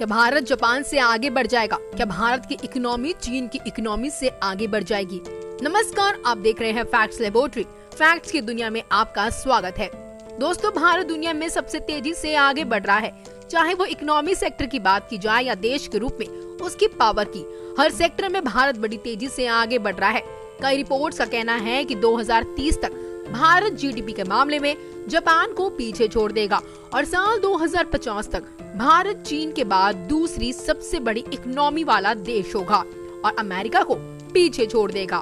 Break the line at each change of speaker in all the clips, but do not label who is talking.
क्या भारत जापान से आगे बढ़ जाएगा? क्या भारत की इकोनॉमी चीन की इकोनॉमी से आगे बढ़ जाएगी? नमस्कार, आप देख रहे हैं फैक्ट्स लेबोरेटरी। फैक्ट्स की दुनिया में आपका स्वागत है। दोस्तों, भारत दुनिया में सबसे तेजी से आगे बढ़ रहा है। चाहे वो इकोनॉमी सेक्टर की बात की जाए या देश के रूप में उसकी पावर की, हर सेक्टर में भारत बड़ी तेजी से आगे बढ़ रहा है। कई रिपोर्ट्स का कहना है कि 2030 तक भारत जीडीपी के मामले में जापान को पीछे छोड़ देगा और साल 2050 तक भारत चीन के बाद दूसरी सबसे बड़ी इकोनॉमी वाला देश होगा और अमेरिका को पीछे छोड़ देगा।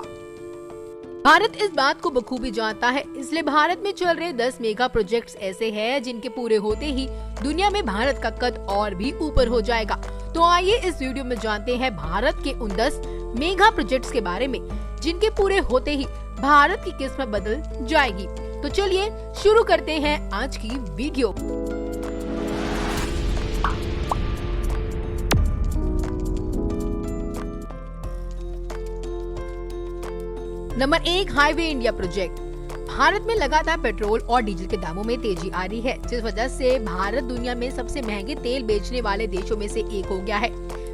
भारत इस बात को बखूबी जानता है, इसलिए भारत में चल रहे 10 मेगा प्रोजेक्ट्स ऐसे हैं जिनके पूरे होते ही दुनिया में भारत का कद और भी ऊपर हो जाएगा। तो आइए इस वीडियो में जानते हैं भारत के उन 10 मेगा प्रोजेक्ट्स के बारे में जिनके पूरे होते ही भारत की किस्मत बदल जाएगी। तो चलिए शुरू करते हैं आज की video. Number 1, highway India project. Bharat में लगातार पेट्रोल और डीजल के दामों में तेजी आ रही है, जिस वजह से भारत दुनिया में सबसे महंगे तेल बेचने वाले देशों में से एक हो गया है।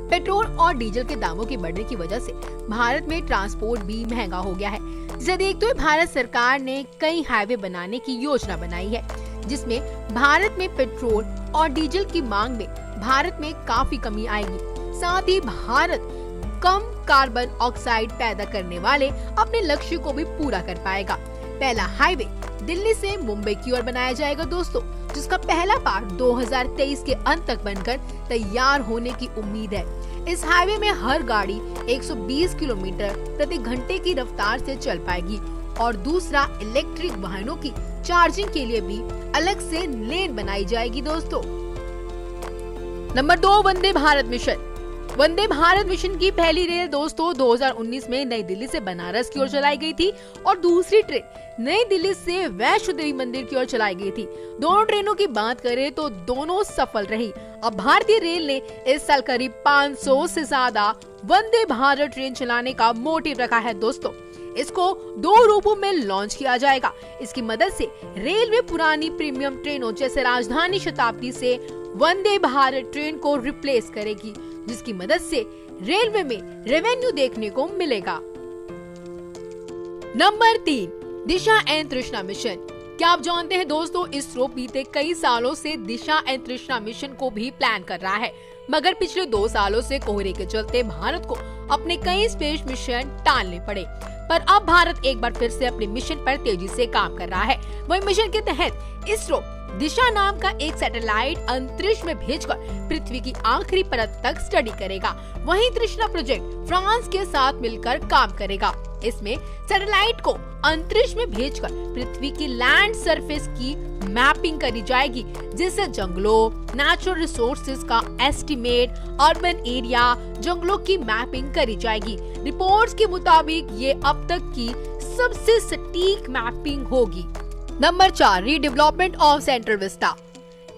पेट्रोल और डीजल के दामों की बढ़ने की वजह से भारत में ट्रांसपोर्ट भी महंगा हो गया है। जिसे देखते हुए भारत सरकार ने कई हाईवे बनाने की योजना बनाई है, जिसमें भारत में पेट्रोल और डीजल की मांग में भारत में काफी कमी आएगी। साथ ही भारत कम कार्बन ऑक्साइड पैदा करने वाले अपने लक्ष्य को भी पूरा कर पाएगा। पहला हाईवे दिल्ली से मुंबई की ओर बनाया जाएगा दोस्तों, जिसका पहला पार्ट 2023 के अंत तक बनकर तैयार होने की उम्मीद है। इस हाईवे में हर गाड़ी 120 किलोमीटर प्रति घंटे की रफ्तार से चल पाएगी और दूसरा इलेक्ट्रिक वाहनों की चार्जिंग के लिए भी अलग से लेन बनाई जाएगी दोस्तों। Number 2, Vande Bharat mission. Vande Bharat mission की पहली रेल दोस्तों 2019 में नई दिल्ली से बनारस की ओर चलाई गई थी और दूसरी ट्रेन नई दिल्ली से वैष्णो देवी मंदिर की ओर चलाई गई थी। दोनों ट्रेनों की बात करें तो दोनों सफल रही। अब भारतीय रेल ने इस साल करीब 500 से ज्यादा वंदे भारत ट्रेन चलाने का मोटिव रखा है दोस्तों। इसको 2 रूपों में लॉन्च किया जाएगा। इसकी मदद से रेलवे पुरानी प्रीमियम ट्रेनों जैसे राजधानी शताब्दी से वंदे भारत ट्रेन को रिप्लेस करेगी, जिसकी मदद से रेलवे में रेवेन्यू देखने को मिलेगा। नंबर 3, दिशा एंड तृष्णा मिशन। क्या आप जानते हैं दोस्तों, इसरो बीते कई सालों से दिशा एंड तृष्णा मिशन को भी प्लान कर रहा है, मगर पिछले 2 सालों से कोहरे के चलते भारत को अपने कई स्पेस मिशन टालने पड़े। पर अब भारत एक बार फिर से अपने मिशन पर तेजी से काम कर रहा है। वही मिशन के तहत इसरो दिशा नाम का एक सैटेलाइट अंतरिक्ष में भेजकर पृथ्वी की आखिरी परत तक स्टडी करेगा। वहीं तृष्णा प्रोजेक्ट फ्रांस के साथ मिलकर काम करेगा। इसमें सैटेलाइट को अंतरिक्ष में भेजकर पृथ्वी की लैंड सरफेस की मैपिंग करी जाएगी, जिससे जंगलों, नेचुरल रिसोर्सेज का एस्टिमेट, अर्बन एरिया, जंगलों की मैपिंग करी जाएगी। रिपोर्ट्स के मुताबिक ये अब तक की सबसे सटीक मैपिंग होगी। Number 4, redevelopment of central Vista.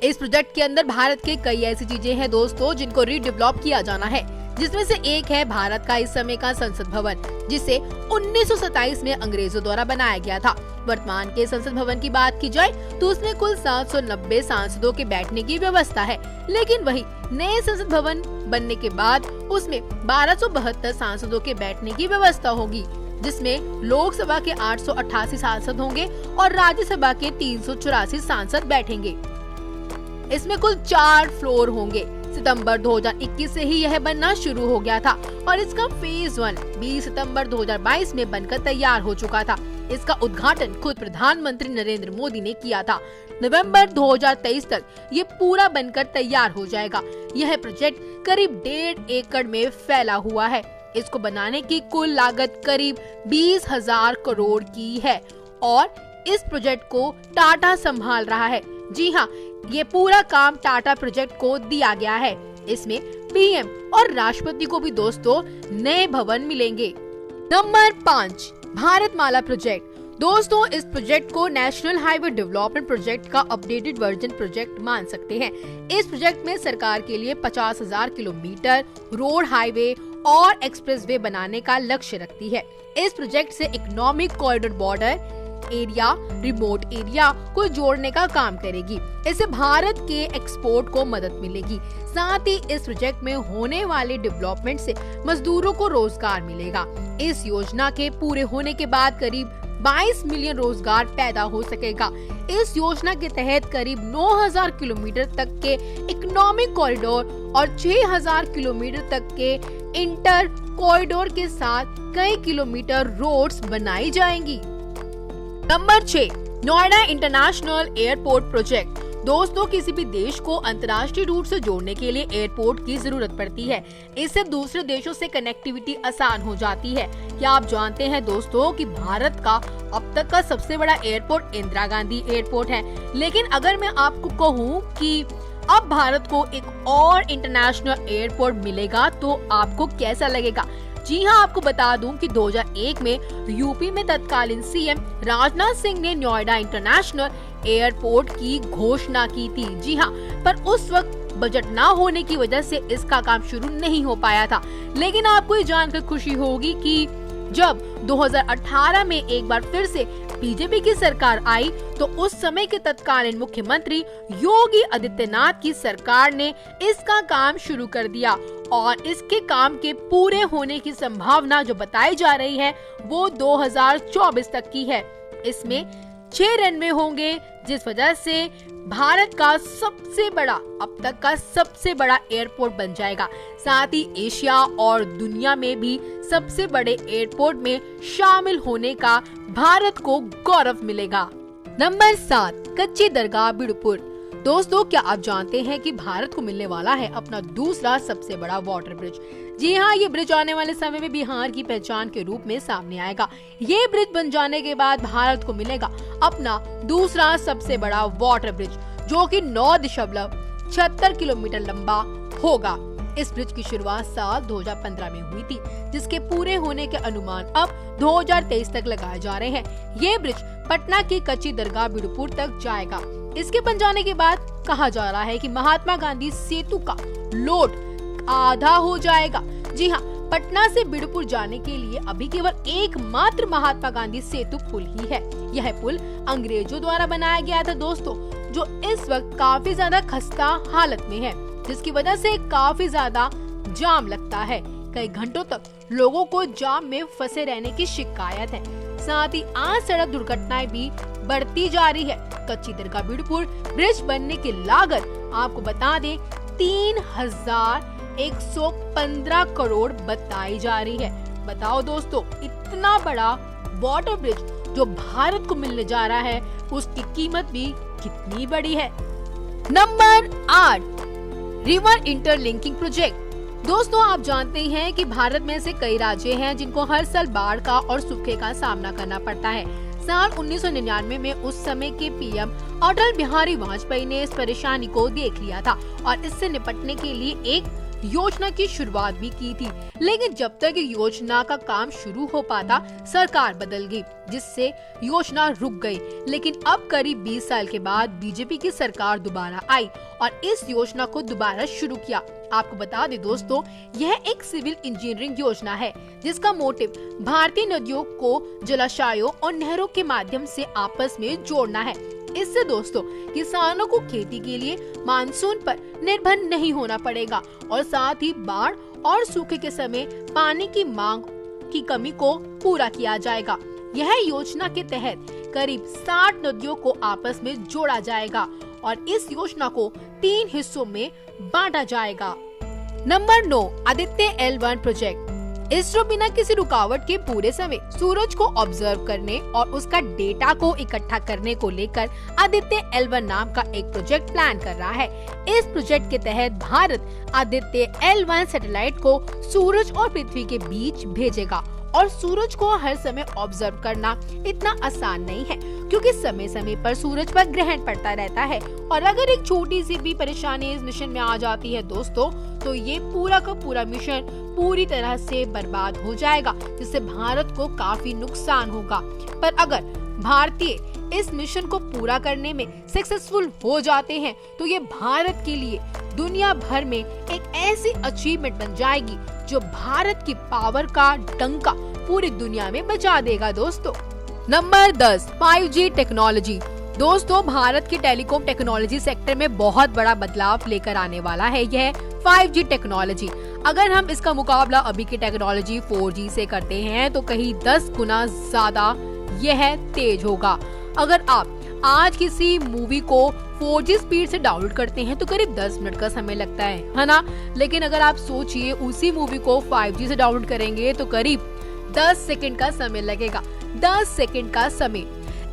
इस प्रोजेक्ट के अंदर भारत के कई ऐसी चीजें हैं दोस्तों जिनको रीडेवलप किया जाना है, जिसमें से एक है भारत का इस समय का संसद भवन, जिसे 1927 में अंग्रेजों द्वारा बनाया गया था। वर्तमान के संसद भवन की बात की जाए तो उसमें कुल 790 सांसदों के बैठने की व्यवस्था है, लेकिन वही नए संसद भवन बनने के बाद उसमें 1272 सांसदों के बैठने की व्यवस्था होगी, जिसमें लोकसभा के 888 सांसद होंगे और राज्यसभा के 384 सांसद बैठेंगे। इसमें कुल 4 फ्लोर होंगे। सितंबर 2021 से ही यह बनना शुरू हो गया था और इसका फेज 1 20 सितंबर 2022 में बनकर तैयार हो चुका था। इसका उद्घाटन खुद प्रधानमंत्री नरेंद्र मोदी ने किया था। नवंबर 2023 तक ये पूरा बनकर तैयार हो जाएगा। यह प्रोजेक्ट करीब 1.5 एकड़ में फैला हुआ है। इसको बनाने की कुल लागत करीब 20,000 करोड़ की है और इस प्रोजेक्ट को टाटा संभाल रहा है। जी हाँ, ये पूरा काम टाटा प्रोजेक्ट को दिया गया है। इसमें पीएम और राष्ट्रपति को भी दोस्तों नए भवन मिलेंगे। Number 5, Bharatmala project. दोस्तों, इस प्रोजेक्ट को नेशनल हाईवे डेवलपमेंट प्रोजेक्ट का अपडेटेड वर्जन प्रोजेक्ट मान सकते हैं। इस प्रोजेक्ट में सरकार के लिए 50,000 किलोमीटर रोड, हाईवे और एक्सप्रेसवे बनाने का लक्ष्य रखती है। इस प्रोजेक्ट से economic corridor border area, remote area को जोड़ने का काम करेगी। इससे भारत के एक्सपोर्ट को मदद मिलेगी। साथ ही इस प्रोजेक्ट में होने वाले डेवलपमेंट से मजदूरों को रोजगार मिलेगा। इस योजना के पूरे होने के बाद करीब 22 मिलियन रोजगार पैदा हो सकेगा। इस योजना के तहत करीब 9000 किलोमीटर तक के इकोनॉमिक कॉरिडोर और 6000 किलोमीटर तक के इंटर कॉरिडोर के साथ कई किलोमीटर रोड्स बनाई जाएंगी। Number 6, Noida international airport project. दोस्तों, किसी भी देश को अंतर्राष्ट्रीय रूट से जोड़ने के लिए एयरपोर्ट की जरूरत पड़ती है। इससे दूसरे देशों से कनेक्टिविटी आसान हो जाती है। क्या आप जानते हैं दोस्तों कि भारत का अब तक का सबसे बड़ा एयरपोर्ट इंदिरा गांधी एयरपोर्ट है। लेकिन अगर मैं आपको कहूँ कि अब भारत को एक और इंटरनेशनल एयरपोर्ट मिलेगा तो आपको कैसा लगेगा? जी हाँ, आपको बता दूं कि 2001 में यूपी में तत्कालीन सीएम राजनाथ सिंह ने नोएडा इंटरनेशनल एयरपोर्ट की घोषणा की थी। जी हाँ, पर उस वक्त बजट ना होने की वजह से इसका काम शुरू नहीं हो पाया था। लेकिन आपको ये जानकर खुशी होगी कि जब 2018 में एक बार फिर से बीजेपी की सरकार आई तो उस समय के तत्कालीन मुख्यमंत्री योगी आदित्यनाथ की सरकार ने इसका काम शुरू कर दिया और इसके काम के पूरे होने की संभावना जो बताई जा रही है वो 2024 तक की है। इसमें 6 रनवे होंगे, जिस वजह से भारत का सबसे बड़ा, अब तक का सबसे बड़ा एयरपोर्ट बन जाएगा। साथ ही एशिया और दुनिया में भी सबसे बड़े एयरपोर्ट में शामिल होने का भारत को गौरव मिलेगा। नंबर 7, कच्ची दरगाह बिडुपुर। दोस्तों, क्या आप जानते हैं कि भारत को मिलने वाला है अपना दूसरा सबसे बड़ा वाटर ब्रिज? जी हाँ, ये ब्रिज आने वाले समय में बिहार की पहचान के रूप में सामने आएगा। ये ब्रिज बन जाने के बाद भारत को मिलेगा अपना दूसरा सबसे बड़ा वाटर ब्रिज, जो कि 9.76 किलोमीटर लंबा होगा। इस ब्रिज की शुरुआत साल 2015 में हुई थी, जिसके पूरे होने के अनुमान अब 2023 तक लगाए जा रहे हैं। ये ब्रिज पटना की कच्ची दरगाह बिडुपुर तक जाएगा। इसके बन जाने के बाद कहा जा रहा है कि महात्मा गांधी सेतु का लोड आधा हो जाएगा। जी हाँ, पटना से बिडुपुर जाने के लिए अभी केवल एकमात्र महात्मा गांधी सेतु पुल ही है। यह पुल अंग्रेजों द्वारा बनाया गया था दोस्तों, जो इस वक्त काफी ज्यादा खस्ता हालत में है, जिसकी वजह से काफी ज्यादा जाम लगता है। कई घंटों तक लोगों को जाम में फंसे रहने की शिकायत है। साथ ही आज सड़क दुर्घटनाएं भी बढ़ती जा रही है। कच्ची दरगाह बिडुपुर ब्रिज बनने की लागत आपको बता दें 3115 करोड़ बताई जा रही है। बताओ दोस्तों, इतना बड़ा वाटर ब्रिज जो भारत को मिलने जा रहा है, उसकी कीमत भी कितनी बड़ी है। Number 8, river interlinking project. दोस्तों, आप जानते हैं कि भारत में से कई राज्य हैं जिनको हर साल बाढ़ का और सूखे का सामना करना पड़ता है। साल 1999 में उस समय के पीएम अटल बिहारी वाजपेयी ने इस परेशानी को देख लिया था और इससे निपटने के लिए एक योजना की शुरुआत भी की थी। लेकिन जब तक योजना का काम शुरू हो पाता, सरकार बदल गई, जिससे योजना रुक गई। लेकिन अब करीब 20 साल के बाद बीजेपी की सरकार दोबारा आई और इस योजना को दोबारा शुरू किया। आपको बता दें दोस्तों, यह एक सिविल इंजीनियरिंग योजना है जिसका मोटिव भारतीय नदियों को जलाशयों और नहरों के माध्यम से आपस में जोड़ना है। इससे दोस्तों, किसानों को खेती के लिए मानसून पर निर्भर नहीं होना पड़ेगा और साथ ही बाढ़ और सूखे के समय पानी की मांग की कमी को पूरा किया जाएगा। यह योजना के तहत करीब 60 नदियों को आपस में जोड़ा जाएगा और इस योजना को 3 हिस्सों में बांटा जाएगा। Number 9, Aditya L1 project. ISRO बिना किसी रुकावट के पूरे समय सूरज को ऑब्जर्व करने और उसका डेटा को इकट्ठा करने को लेकर आदित्य L1 नाम का एक प्रोजेक्ट प्लान कर रहा है। इस प्रोजेक्ट के तहत भारत आदित्य L1 सैटेलाइट को सूरज और पृथ्वी के बीच भेजेगा और सूरज को हर समय ऑब्जर्व करना इतना आसान नहीं है, क्योंकि समय समय पर सूरज पर ग्रहण पड़ता रहता है और अगर एक छोटी सी भी परेशानी इस मिशन में आ जाती है दोस्तों, तो ये पूरा का पूरा मिशन पूरी तरह से बर्बाद हो जाएगा, जिससे भारत को काफी नुकसान होगा। पर अगर भारतीय इस मिशन को पूरा करने में सक्सेसफुल हो जाते हैं तो ये भारत के लिए दुनिया भर में एक ऐसी अचीवमेंट बन जाएगी जो भारत की पावर का डंका पूरी दुनिया में बजा देगा दोस्तों। Number 10, 5G technology. दोस्तों, भारत की टेलीकॉम टेक्नोलॉजी सेक्टर में बहुत बड़ा बदलाव लेकर आने वाला है यह 5G टेक्नोलॉजी। अगर हम इसका मुकाबला अभी की टेक्नोलॉजी 4G से करते हैं तो कहीं 10 गुना ज्यादा यह तेज होगा। अगर आप आज किसी मूवी को 4G स्पीड से डाउनलोड करते हैं तो करीब 10 मिनट का समय लगता है ना? लेकिन अगर आप सोचिए उसी मूवी को 5G से डाउनलोड करेंगे तो करीब 10 सेकंड का समय लगेगा। 10 सेकंड का समय।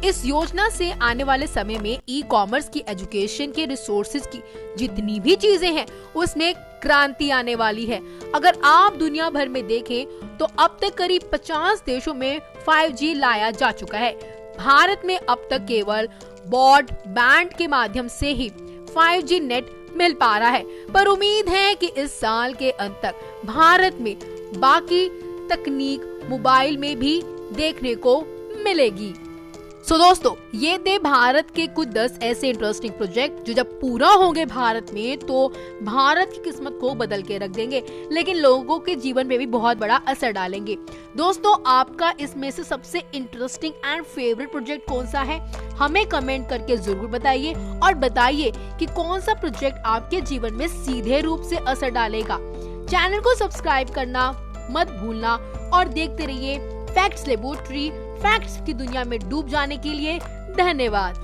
इस योजना से आने वाले समय में ई कॉमर्स की, एजुकेशन के, रिसोर्सेज की जितनी भी चीजें हैं उसमें क्रांति आने वाली है। अगर आप दुनिया भर में देखें तो अब तक करीब 50 देशों में 5G लाया जा चुका है। भारत में अब तक केवल ब्रॉडबैंड के माध्यम से ही 5G नेट मिल पा रहा है, पर उम्मीद है कि इस साल के अंत तक भारत में बाकी तकनीक मोबाइल में भी देखने को मिलेगी। दोस्तों, ये थे भारत के कुछ 10 ऐसे इंटरेस्टिंग प्रोजेक्ट जो जब पूरा होंगे भारत में तो भारत की किस्मत को बदल के रख देंगे, लेकिन लोगों के जीवन में भी बहुत बड़ा असर डालेंगे। दोस्तों, आपका इसमें से सबसे इंटरेस्टिंग एंड फेवरेट प्रोजेक्ट कौन सा है? हमें कमेंट करके जरूर बताइए और बताइए कि कौन सा प्रोजेक्ट आपके जीवन में सीधे रूप से असर डालेगा। चैनल को सब्सक्राइब करना मत भूलना और देखते रहिए फैक्ट्स लेबोरेटरी। फैक्ट्स की दुनिया में डूब जाने के लिए धन्यवाद।